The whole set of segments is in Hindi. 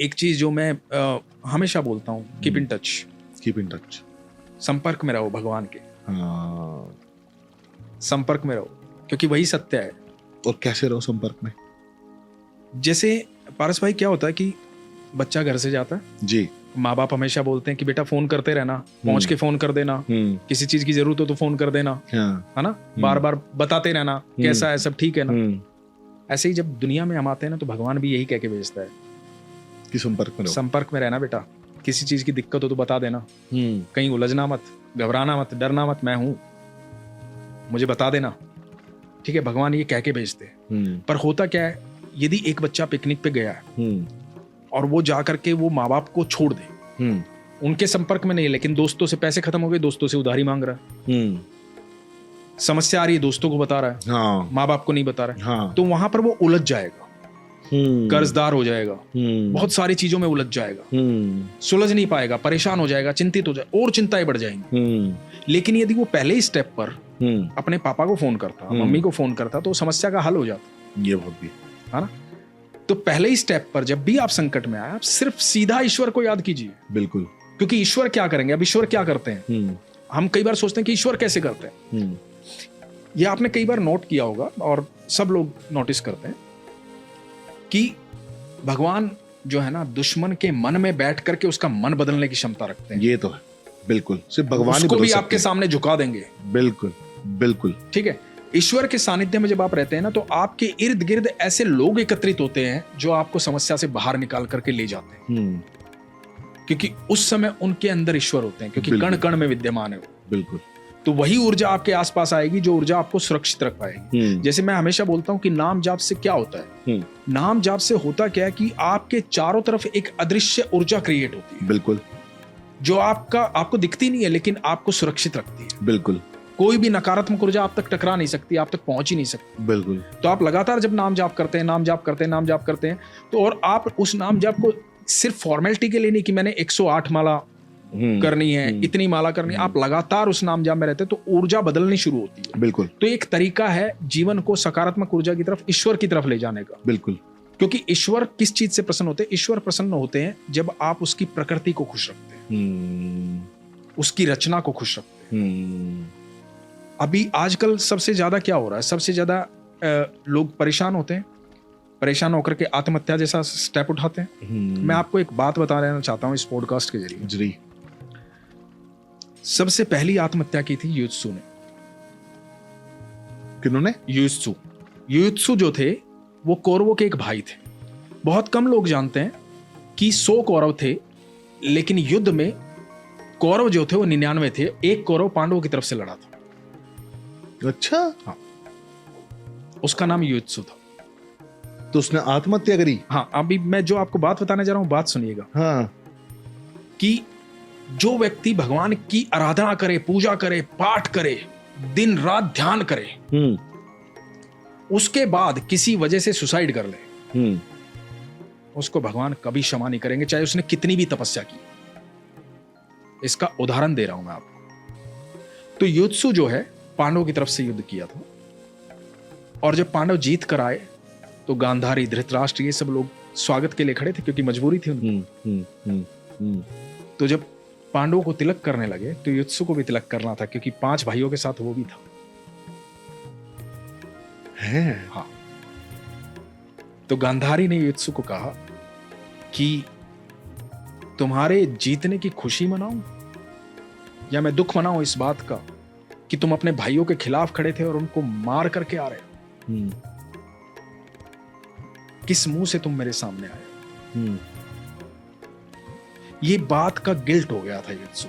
एक चीज जो मैं हमेशा बोलता हूँ, keep in touch. Keep in touch, संपर्क में रहो भगवान के, हाँ। संपर्क में रहो, क्योंकि वही सत्य है। और कैसे रहो संपर्क में? जैसे पारस भाई, क्या होता है कि बच्चा घर से जाता है जी, माँ बाप हमेशा बोलते हैं कि बेटा फोन करते रहना, पहुंच के फोन कर देना, किसी चीज की जरूरत हो तो फोन कर देना, हाँ, है ना, बार बार बताते रहना कैसा है, सब ठीक है ना। ऐसे ही जब दुनिया में हम आते हैं ना, तो भगवान भी यही कह के भेजता है कि संपर्क में रहो, संपर्क में रहना बेटा, किसी चीज की दिक्कत हो तो बता देना, कहीं उलझना मत, घबराना मत, डरना मत, मैं हूं, मुझे बता देना, ठीक है। भगवान ये कह के भेजते हैं। पर होता क्या है, यदि एक बच्चा पिकनिक पे गया है और वो जा करके वो माँ बाप को छोड़ दे, उनके संपर्क में नहीं है, लेकिन दोस्तों से पैसे खत्म हो गए, दोस्तों से उधारी मांग रहा है, समस्या आ रही है, दोस्तों को बता रहा है, हाँ, माँ बाप को नहीं बता रहा है, हाँ, तो वहां पर वो उलझ जाएगा, कर्जदार हो जाएगा, बहुत सारी चीजों में उलझ जाएगा, सुलझ नहीं पाएगा, परेशान हो जाएगा, चिंतित हो जाएगा, और चिंताएं बढ़ जाएंगी। लेकिन यदि वो पहले ही स्टेप पर अपने पापा को फोन करता, मम्मी को फोन करता, तो समस्या का हल हो जाता। ये बहुत भी है ना। तो पहले ही स्टेप पर जब भी आप संकट में आए, आप सिर्फ सीधा ईश्वर को याद कीजिए। बिल्कुल। क्योंकि ईश्वर क्या करेंगे, अब ईश्वर क्या करते हैं, हम कई बार सोचते हैं कि ईश्वर कैसे करते हैं। ये आपने कई बार नोट किया होगा और सब लोग नोटिस करते हैं कि भगवान जो है ना, दुश्मन के मन में बैठ करके उसका मन बदलने की क्षमता रखते हैं। ये तो है, बिल्कुल। सिर्फ भगवान ही उसको बदल भी सकते आपके हैं। सामने झुका देंगे। बिल्कुल बिल्कुल, ठीक है। ईश्वर के सानिध्य में जब आप रहते हैं ना, तो आपके इर्द गिर्द ऐसे लोग एकत्रित होते हैं जो आपको समस्या से बाहर निकाल करके ले जाते हैं, क्योंकि उस समय उनके अंदर ईश्वर होते हैं, क्योंकि कण कण में विद्यमान है वो। बिल्कुल। तो वही ऊर्जा आपके आसपास आएगी जो ऊर्जा आपको सुरक्षित रख पाएगी। जैसे मैं हमेशा बोलता हूं कि नाम जाप से क्या होता है, नाम जाप से होता क्या है कि आपके चारों तरफ एक अदृश्य ऊर्जा क्रिएट होती है। बिल्कुल। जो आपको दिखती नहीं है, लेकिन आपको सुरक्षित रखती है। बिल्कुल। कोई भी नकारात्मक ऊर्जा आप तक टकरा नहीं सकती, आप तक पहुंच ही नहीं सकती। बिल्कुल। तो आप लगातार जब नाम जाप करते हैं, नाम जाप करते हैं, नाम जाप करते हैं, तो और आप उस नाम जाप को सिर्फ फॉर्मेलिटी के लिए नहीं कि मैंने 108 माला करनी है, इतनी माला करनी है, आप लगातार उस नाम जाप में रहते हैं, तो ऊर्जा बदलनी शुरू होती है। बिल्कुल। तो एक तरीका है जीवन को सकारात्मक ऊर्जा की तरफ, ईश्वर की तरफ ले जाने का। बिल्कुल। क्योंकि ईश्वर किस चीज से प्रसन्न होते हैं? ईश्वर प्रसन्न होते हैं जब आप उसकी प्रकृति को खुश रखते हैं, उसकी रचना को खुश रखते हैं। अभी आजकल सबसे ज्यादा क्या हो रहा है, सबसे ज्यादा लोग परेशान होते हैं, परेशान होकर के आत्महत्या जैसा स्टेप उठाते हैं। मैं आपको एक बात बता रहना चाहता हूं इस पॉडकास्ट के जरिए। सबसे पहली आत्महत्या की थी युत्सु ने। किन्होंने? युत्सु जो थे वो कौरवों के एक भाई थे। बहुत कम लोग जानते हैं कि 100 कौरव थे, लेकिन युद्ध में कौरव जो थे वो 99 थे। एक कौरव पांडवों की तरफ से लड़ा था। अच्छा। हाँ, उसका नाम युत्सु था। तो उसने आत्महत्या करी? हाँ, अभी मैं जो आपको बात बताने जा रहा हूं, बात सुनिएगा। हाँ। कि जो व्यक्ति भगवान की आराधना करे, पूजा करे, पाठ करे, दिन रात ध्यान करे, उसके बाद किसी वजह से सुसाइड कर ले, उसको भगवान कभी क्षमा नहीं करेंगे, चाहे उसने कितनी भी तपस्या की। इसका उदाहरण दे रहा हूं मैं आपको। तो युत्सु जो है पांडवों की तरफ से युद्ध किया था, और जब पांडव जीत कर आए तो गांधारी, धृतराष्ट्र, ये सब लोग स्वागत के लिए खड़े थे, क्योंकि मजबूरी थी उनकी। तो जब पांडवों को तिलक करने लगे तो युत्सु को भी तिलक करना था, क्योंकि 5 भाइयों के साथ वो भी था। है? हाँ। तो गांधारी ने युत्सु को कहा कि तुम्हारे जीतने की खुशी मनाऊं या मैं दुख मनाऊं इस बात का कि तुम अपने भाइयों के खिलाफ खड़े थे और उनको मार करके आ रहे हो। किस मुंह से तुम मेरे सामने आए? ये बात का गिल्ट हो गया था युत्सु,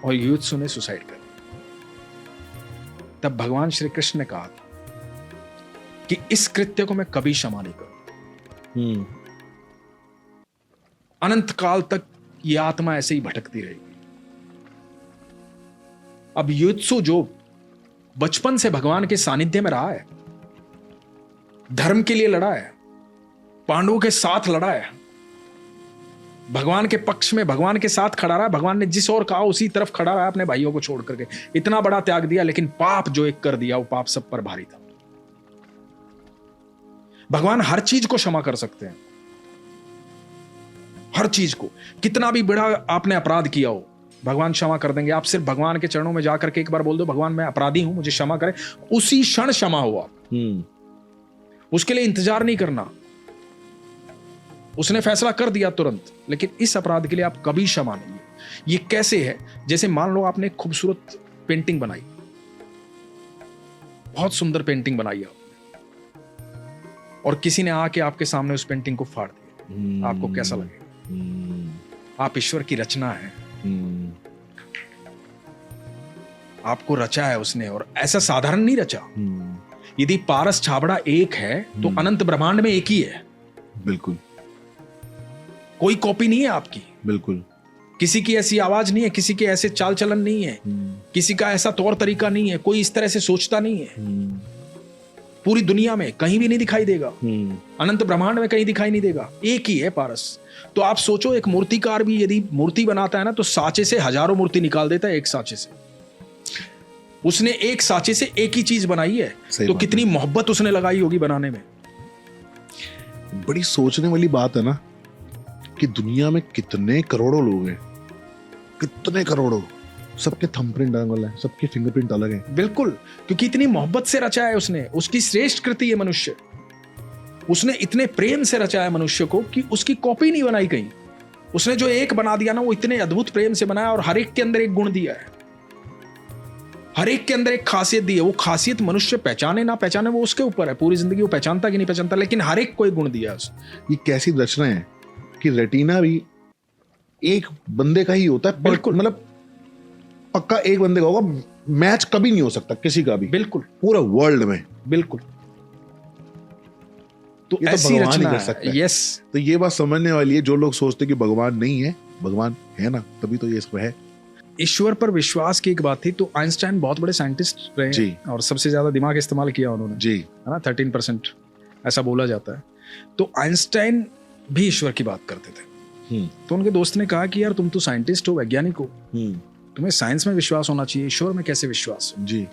और युत्सु ने सुसाइड कर लिया। तब भगवान श्री कृष्ण ने कहा था कि इस कृत्य को मैं कभी क्षमा नहीं करूं। अनंत काल तक ये आत्मा ऐसे ही भटकती रहेगी। अब युत्सु जो बचपन से भगवान के सानिध्य में रहा है, धर्म के लिए लड़ा है, पांडवों के साथ लड़ा है, भगवान के पक्ष में भगवान के साथ खड़ा रहा, भगवान ने जिस ओर कहा उसी तरफ खड़ा रहा, अपने भाइयों को छोड़ करके इतना बड़ा त्याग दिया, लेकिन पाप जो एक कर दिया वो पाप सब पर भारी था। भगवान हर चीज को क्षमा कर सकते हैं, हर चीज को। कितना भी बड़ा आपने अपराध किया हो, भगवान क्षमा कर देंगे। आप सिर्फ भगवान के चरणों में जाकर के एक बार बोल दो, भगवान मैं अपराधी हूं, मुझे क्षमा करें, उसी क्षण क्षमा हो आप। उसके लिए इंतजार नहीं करना, उसने फैसला कर दिया तुरंत। लेकिन इस अपराध के लिए आप कभी क्षमा नहीं है। ये कैसे है? जैसे मान लो आपने एक खूबसूरत पेंटिंग बनाई, बहुत सुंदर पेंटिंग बनाई आपने, और किसी ने आके आपके सामने उस पेंटिंग को फाड़ दिया, आपको कैसा लगेगा? आप ईश्वर की रचना है, आपको रचा है उसने, और ऐसा साधारण नहीं रचा। यदि पारस छाबड़ा एक है तो अनंत ब्रह्मांड में एक ही है। बिल्कुल, कोई कॉपी नहीं है आपकी। बिल्कुल, किसी की ऐसी आवाज नहीं है, किसी के ऐसे चाल चलन नहीं है, किसी का ऐसा तौर तरीका नहीं है, कोई इस तरह से सोचता नहीं है। पूरी दुनिया में कहीं भी नहीं दिखाई देगा, अनंत ब्रह्मांड में कहीं दिखाई नहीं देगा, एक ही है पारस। तो आप सोचो, एक मूर्तिकार भी यदि मूर्ति बनाता है ना, तो साँचे से हजारों मूर्ति निकाल देता है एक साँचे से। उसने एक साँचे से एक ही चीज बनाई है, तो कितनी मोहब्बत उसने लगाई होगी बनाने में। बड़ी सोचने वाली बात है ना कि दुनिया में कितने करोड़ों लोग हैं, कितने करोड़ों, सबके थंबप्रिंट अलग है, सबके फिंगरप्रिंट अलग है। बिल्कुल, क्योंकि इतनी मोहब्बत से रचा है उसने, उसकी श्रेष्ठ कृति है मनुष्य। उसने इतने प्रेम से रचा है मनुष्य को कि उसकी कॉपी नहीं बनाई कहीं। उसने जो एक बना दिया ना, वो इतने अद्भुत प्रेम से बनाया, और हर एक के अंदर एक गुण दिया है, हर एक के अंदर एक खासियत दी है। वो खासियत मनुष्य पहचाने ना पहचाने वो उसके ऊपर है, पूरी जिंदगी वो पहचानता कि नहीं पहचानता, लेकिन हर एक को एक गुण दिया है उसने। ये कैसी रचना है कि रेटिना भी एक बंदे का ही होता है। बिल्कुल, मतलब पक्का एक बंदे का होगा, मैच कभी नहीं हो सकता किसी का भी, बिल्कुल, पूरा वर्ल्ड में। बिल्कुल। तो ये ऐसी भगवान ही रचना कर सकता है। यस। तो ये बात समझने वाली है, जो लोग सोचते कि भगवान नहीं है, भगवान है ना, तभी तो ये सब है। ईश्वर पर विश्वास की एक बात थी, तो आइंस्टाइन बहुत बड़े साइंटिस्ट रहे जी, और सबसे ज्यादा दिमाग इस्तेमाल किया उन्होंने, जी, है ना, 13% ऐसा बोला जाता है। तो आइंस्टाइन भी ईश्वर की बात करते थे। तो उनके दोस्त ने कहा कि यार तुम तो साइंटिस्ट हो, वैज्ञानिक हो, तुम्हें साइंस में विश्वास होना चाहिए, ईश्वर में कैसे विश्वास हो? जी,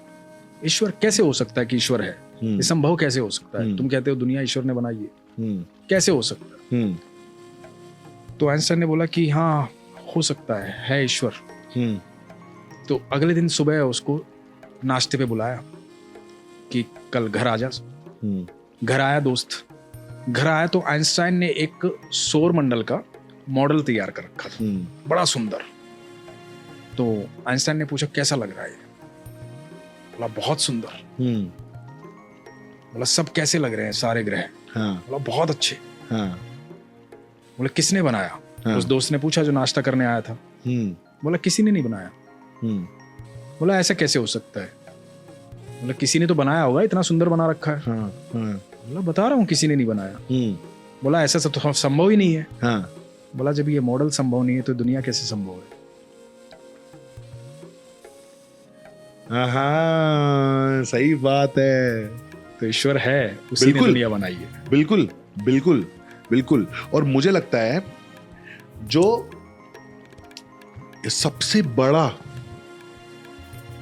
ईश्वर कैसे हो सकता है कि ईश्वर है? ये संभव कैसे हो सकता है? तुम कहते हो दुनिया ईश्वर ने बनाई है, कैसे हो सकता है? तो आइंस्टाइन ने बोला कि हाँ हो सकता है ईश्वर। तो अगले दिन सुबह उसको नाश्ते पे बुलाया कि कल घर आ जा। घर आया दोस्त, घर आया तो आइंस्टाइन ने एक सौर मंडल का मॉडल तैयार कर रखा था, बड़ा सुंदर। तो आइंस्टाइन ने पूछा कैसा लग रहा है? बोला बहुत सुंदर। बोला सब कैसे लग रहे हैं सारे ग्रह? बोला बहुत अच्छे। बोला किसने बनाया? उस दोस्त ने पूछा जो नाश्ता करने आया था। बोला किसी ने नहीं बनाया। बोला ऐसा कैसे हो सकता है? बोला किसी ने तो बनाया होगा, इतना सुंदर बना रखा है। बोला बता रहा हूँ किसी ने नहीं बनाया। बोला ऐसा सब तो संभव ही नहीं है। बोला जब ये मॉडल संभव नहीं है तो दुनिया कैसे संभव है? सही बात है। तो ईश्वर है, उसी ने दुनिया बनाई है। बिल्कुल, बिल्कुल, बिल्कुल। और मुझे लगता है जो सबसे बड़ा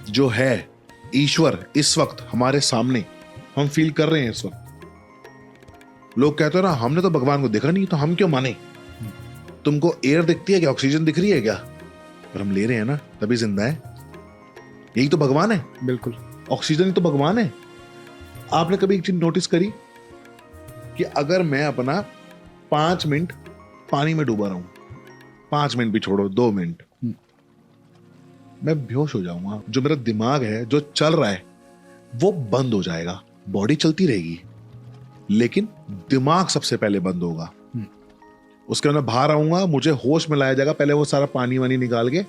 जो है ईश्वर इस वक्त हमारे सामने हम फील कर रहे हैं इस वक्त। लोग कहते हैं ना हमने तो भगवान को देखा नहीं तो हम क्यों माने? तुमको एयर दिखती है क्या? ऑक्सीजन दिख रही है क्या? पर हम ले रहे हैं ना, तभी जिंदा है। यही तो भगवान है। बिल्कुल, ऑक्सीजन ही तो भगवान है। आपने कभी एक चीज नोटिस करी कि अगर मैं अपना 5 मिनट पानी में डूबा रहूं, 5 मिनट भी छोड़ो, 2 मिनट, मैं बेहोश हो जाऊंगा। जो मेरा दिमाग है जो चल रहा है वो बंद हो जाएगा। बॉडी चलती रहेगी लेकिन दिमाग सबसे पहले बंद होगा। उसके बाद मैं बाहर आऊंगा, मुझे होश में लाया जाएगा, पहले वो सारा पानी वानी निकाल के,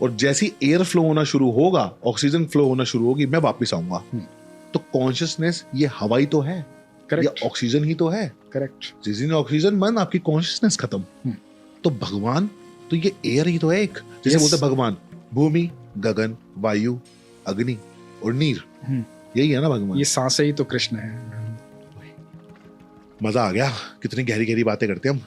और जैसी एयर फ्लो होना शुरू होगा, ऑक्सीजन फ्लो होना शुरू होगी, मैं वापस आऊंगा। तो कॉन्शियसनेस ये हवा ही तो है, ये ऑक्सीजन ही तो है। करेक्ट। जिस दिन ऑक्सीजन बंद, आपकी कॉन्शियसनेस खत्म। तो भगवान तो ये एयर ही तो है एक। जैसे बोलते भगवान भूमि, गगन, वायु, अग्नि और नीर, यही है ना भगवान। ये सांसें ही तो कृष्ण है। मजा आ गया। कितनी गहरी गहरी बातें करते हैं हम।